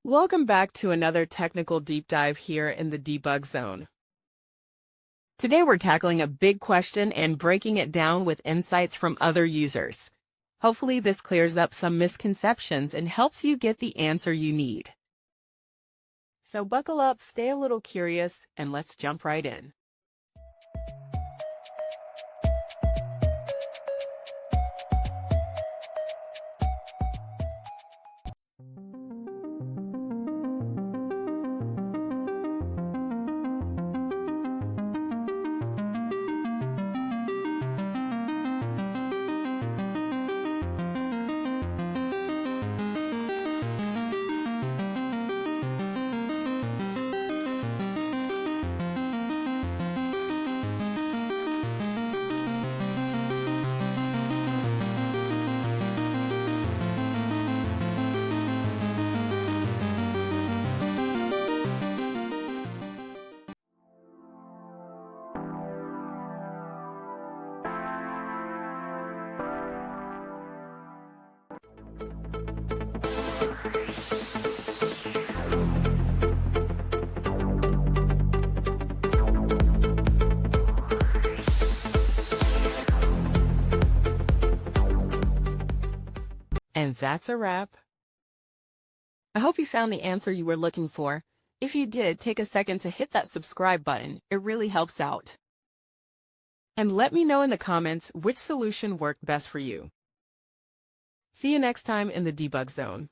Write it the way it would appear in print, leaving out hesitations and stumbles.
Welcome back to another technical deep dive here in the debug zone. Today we're tackling a big question and breaking it down with insights from other users. Hopefully this clears up some misconceptions and helps you get the answer you need. So buckle up, stay a little curious, and let's jump right in. And that's a wrap. I hope you found the answer you were looking for. If you did, take a second to hit that subscribe button. It really helps out. And let me know in the comments which solution worked best for you. See you next time in the debug zone.